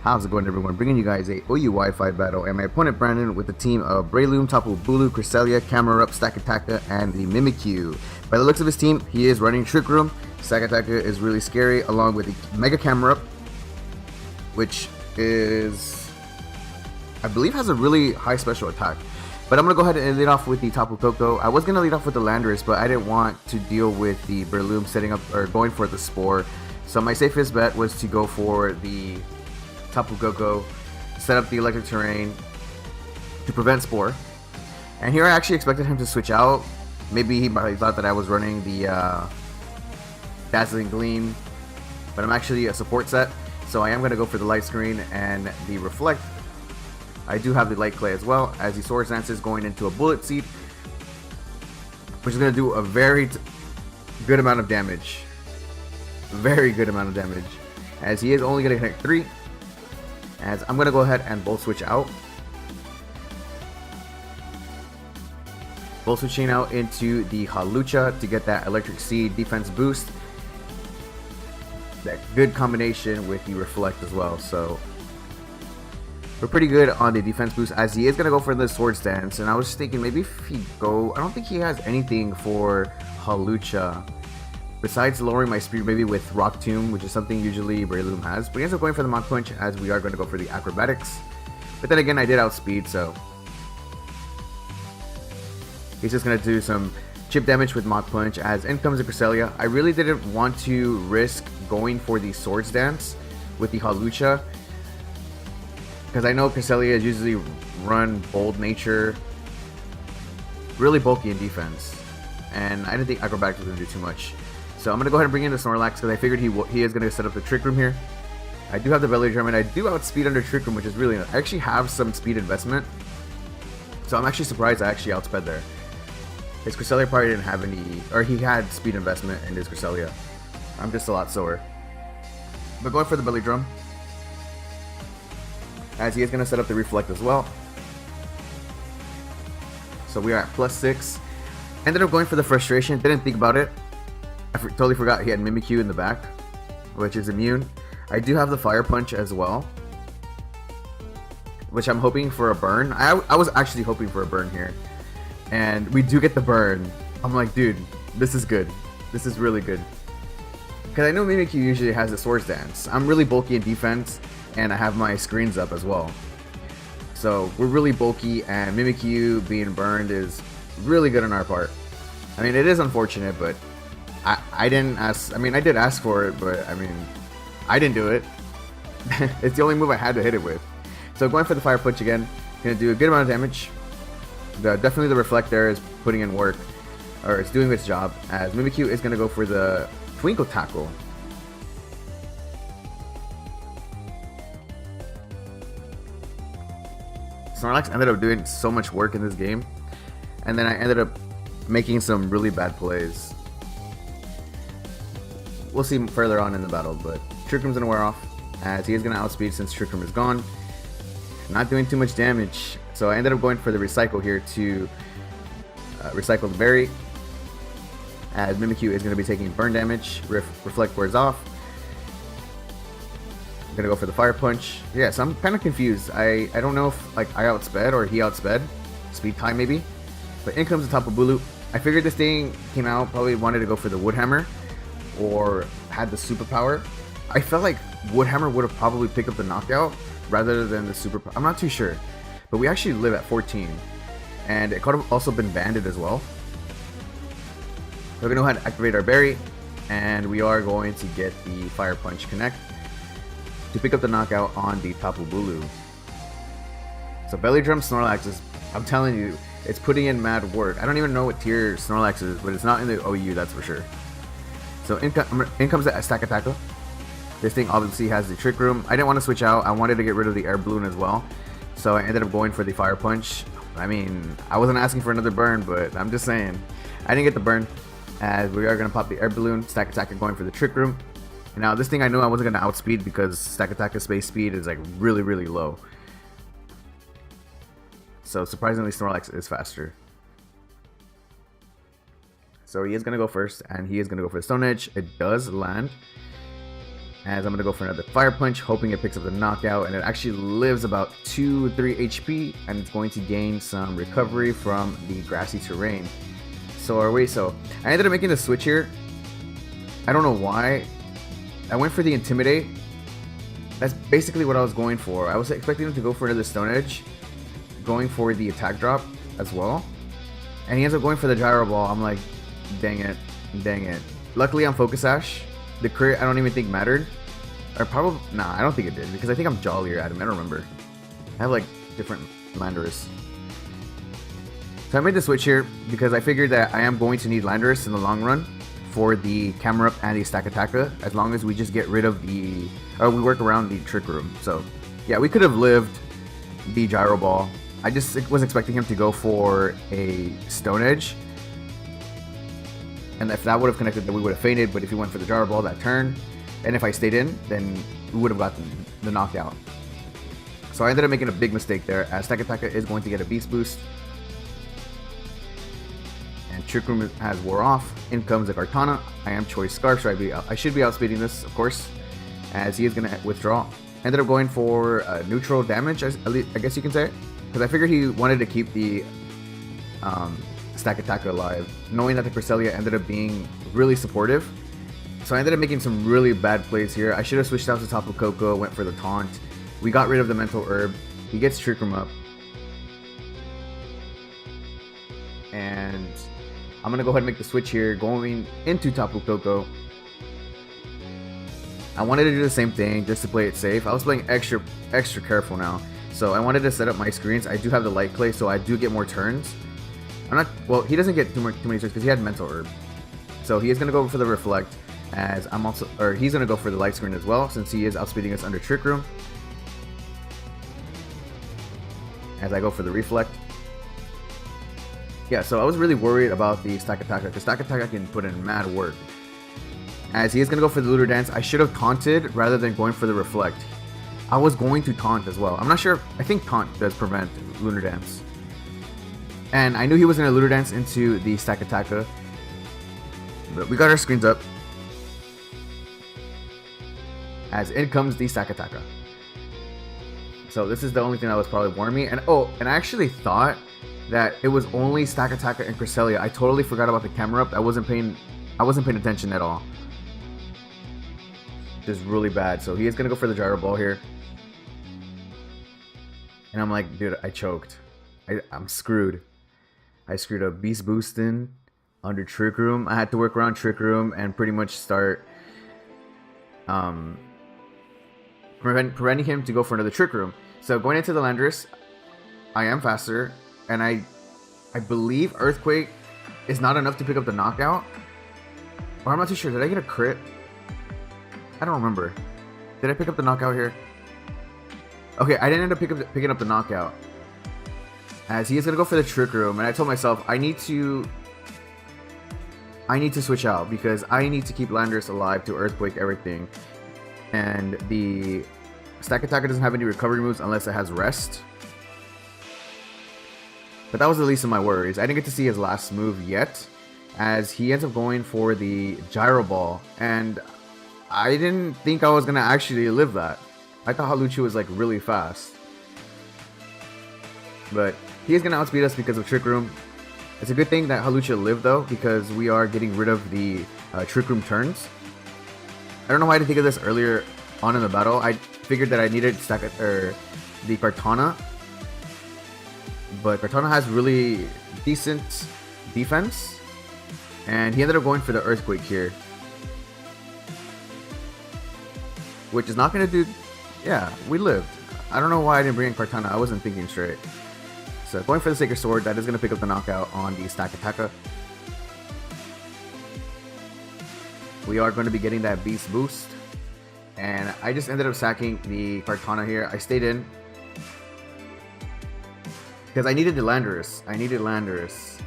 How's it going, everyone? Bringing you guys a OU Wi-Fi battle, and my opponent Brandon with the team of Breloom, Tapu, Bulu, Cresselia, Camera Up, Stakataka, and the Mimikyu. By the looks of his team, he is running Trick Room. Stakataka is really scary, along with the Mega Camera Up, which is, I believe, has a really high special attack. But I'm going to go ahead and lead off with the Tapu Koko. I was going to lead off with the Landorus, but I didn't want to deal with the Breloom setting up or going for the Spore. So my safest bet was to go for the Tapu Koko, set up the electric terrain to prevent Spore. And here I actually expected him to switch out. Maybe he probably thought that I was running the Dazzling Gleam, but I'm actually a support set, so I am going to go for the Light Screen and the Reflect. I do have the Light Clay as well, as the Swords Dance is going into a Bullet Seed, which is going to do a very good amount of damage. Very good amount of damage, as he is only going to connect 3. As I'm going to go ahead and Volt Switch out. Volt Switching out into the Hawlucha to get that Electric Seed defense boost. That good combination with the Reflect as well. So we're pretty good on the defense boost, as he is going to go for the Swords Dance. And I was thinking maybe if he go, I don't think he has anything for Hawlucha besides lowering my speed, maybe with Rock Tomb, which is something usually Breloom has. But he ends up going for the Mach Punch, as we are going to go for the Acrobatics. But then again, I did outspeed, so he's just going to do some chip damage with Mach Punch, as in comes the Cresselia. I really didn't want to risk going for the Swords Dance with the Hawlucha, because I know Cresselia is usually run Bold Nature, really bulky in defense, and I didn't think Acrobatics was going to do too much. So I'm going to go ahead and bring in the Snorlax, because I figured he is going to set up the Trick Room here. I do have the Belly Drum, and I do outspeed under Trick Room, which is really nice. I actually have some speed investment, so I'm actually surprised I actually outsped there. His Cresselia probably didn't have any, or he had speed investment in his Cresselia. I'm just a lot slower. But going for the Belly Drum, as he is going to set up the Reflect as well. So we are at +6. Ended up going for the Frustration, didn't think about it. I totally forgot he had Mimikyu in the back, which is immune. I do have the Fire Punch as well, which I'm hoping for a burn. I was actually hoping for a burn here, and we do get the burn. I'm like, dude, this is good. This is really good, because I know Mimikyu usually has the Swords Dance. I'm really bulky in defense, and I have my screens up as well. So we're really bulky, and Mimikyu being burned is really good on our part. I mean, it is unfortunate, but I didn't ask. I mean, I did ask for it, but I mean, I didn't do it. It's the only move I had to hit it with. So going for the Fire Punch again, gonna do a good amount of damage. Definitely the Reflect there is putting in work, or it's doing its job, as Mimikyu is gonna go for the Twinkle Tackle. Snorlax ended up doing so much work in this game, and then I ended up making some really bad plays. We'll see further on in the battle, but Trick Room's gonna wear off, as he is gonna outspeed since Trick Room is gone. Not doing too much damage, so I ended up going for the Recycle here to recycle the Berry, as Mimikyu is gonna be taking burn damage. Reflect wears off. I'm gonna go for the Fire Punch. Yeah, so I'm kind of confused. I don't know if like I outsped or he outsped. Speed time maybe. But in comes the Tapu Bulu. I figured this thing came out, probably wanted to go for the Wood Hammer, or had the superpower. I felt like Wood Hammer would have probably picked up the knockout rather than the superpower. I'm not too sure, but we actually live at 14, and it could have also been banded as well. We're gonna go ahead and activate our Berry, and we are going to get the Fire Punch connect to pick up the knockout on the Tapu Bulu. So Belly Drum Snorlax is, I'm telling you, it's putting in mad work. I don't even know what tier Snorlax is, but it's not in the OU, that's for sure. So in comes the Stakataka. This thing obviously has the Trick Room. I didn't want to switch out. I wanted to get rid of the Air Balloon as well, so I ended up going for the Fire Punch. I mean, I wasn't asking for another burn, but I'm just saying, I didn't get the burn, as we are going to pop the Air Balloon. Stakataka going for the Trick Room. And now this thing I knew I wasn't going to outspeed, because Stakataka's space speed is like really, really low. So surprisingly, Snorlax is faster. So he is going to go first, and he is going to go for the Stone Edge. It does land. As I'm going to go for another Fire Punch, hoping it picks up the knockout, and it actually lives about 2-3 HP, and it's going to gain some recovery from the grassy terrain. So I ended up making the switch here. I don't know why. I went for the Intimidate. That's basically what I was going for. I was expecting him to go for another Stone Edge, going for the attack drop as well, and he ends up going for the Gyro Ball. I'm like, dang it. Luckily I'm Focus Sash. The crit I don't even think mattered. Or probably, nah, I don't think it did, because I think I'm Jollier at him. I don't remember. I have like different Landorus. So I made the switch here because I figured that I am going to need Landorus in the long run for the Camera Up and the Stack Attacka, as long as we just get rid of the, or we work around the Trick Room. So yeah, we could have lived the Gyro Ball. I just was expecting him to go for a Stone Edge, and if that would have connected, then we would have fainted. But if he went for the Gyro Ball that turn, and if I stayed in, then we would have gotten the knockout. So I ended up making a big mistake there, as Stack Attacka is going to get a Beast Boost. And Trick Room has wore off. In comes the Kartana. I am Choice Scarf, so I should be outspeeding this, of course, as he is going to withdraw. Ended up going for neutral damage, I guess you can say, because I figured he wanted to keep the Stack Attacka alive, knowing that the Cresselia ended up being really supportive. So I ended up making some really bad plays here. I should have switched out to Tapu Koko, went for the taunt. We got rid of the Mental Herb. He gets Trick Room up. And I'm going to go ahead and make the switch here, going into Tapu Koko. I wanted to do the same thing just to play it safe. I was playing extra careful now. So I wanted to set up my screens. I do have the Light Clay, so I do get more turns. Well, he doesn't get too many turns because he had Mental Herb. So he is going to go for the Reflect, as he's going to go for the Light Screen as well, since he is outspeeding us under Trick Room. As I go for the Reflect. Yeah, so I was really worried about the Stack Attacka, because Stack Attacka can put in mad work. As he is going to go for the Lunar Dance, I should have taunted rather than going for the Reflect. I was going to taunt as well. I'm not sure. I think taunt does prevent Lunar Dance. And I knew he was going to Lunar Dance into the Stack Attacka. But we got our screens up. As in comes the Stack Attacka. So this is the only thing that was probably warning me. And I actually thought that it was only Stack Attacka and Cresselia. I totally forgot about the Camera Up. I wasn't paying attention at all. Just really bad. So he is gonna go for the Gyro Ball here. And I'm like, dude, I choked. I'm screwed. I screwed up Beast Boosting under Trick Room. I had to work around Trick Room and pretty much start preventing him to go for another Trick Room. So going into the Landorus, I am faster, and I believe Earthquake is not enough to pick up the knockout. Or I'm not too sure. Did I get a crit? I don't remember. Did I pick up the knockout here? Okay, I didn't end up picking up the knockout, as he is gonna go for the Trick Room, and I told myself I need to switch out because I need to keep Landorus alive to Earthquake everything. And the Stack Attacka doesn't have any recovery moves unless it has Rest. But that was the least of my worries. I didn't get to see his last move yet, as he ends up going for the Gyro Ball, and I didn't think I was gonna actually live that. I thought Hawlucha was like really fast, but he is gonna outspeed us because of Trick Room. It's a good thing that Hawlucha lived though, because we are getting rid of the Trick Room turns. I don't know why I didn't think of this earlier on in the battle. I figured that I needed the Kartana, but Kartana has really decent defense, and he ended up going for the Earthquake here, which is not going to do. Yeah, we lived. I don't know why I didn't bring in Kartana. I wasn't thinking straight. So going for the Sacred Sword, that is going to pick up the knockout on the Stack Attacka. We are going to be getting that Beast Boost, and I just ended up sacking the Kartana here. I stayed in because I needed the Landorus. I needed Landorus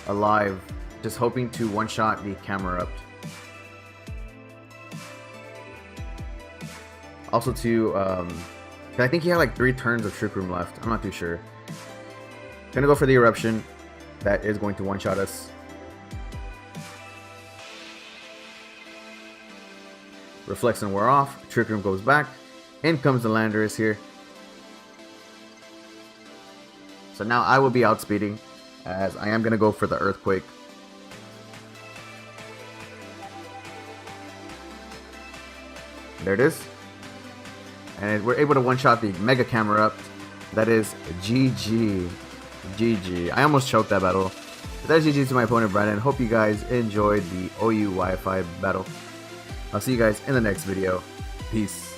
alive, just hoping to one-shot the Camera Up. Also to, I think he had like 3 turns of Trick Room left. I'm not too sure. Gonna go for the Eruption. That is going to one-shot us. Reflection wore off. Trick Room goes back. In comes the Landorus here. So now I will be outspeeding, as I am going to go for the Earthquake. There it is. And we're able to one-shot the Mega Camera Up. That is GG. GG. I almost choked that battle. But that's GG to my opponent, Brandon. Hope you guys enjoyed the OU Wi-Fi battle. I'll see you guys in the next video. Peace.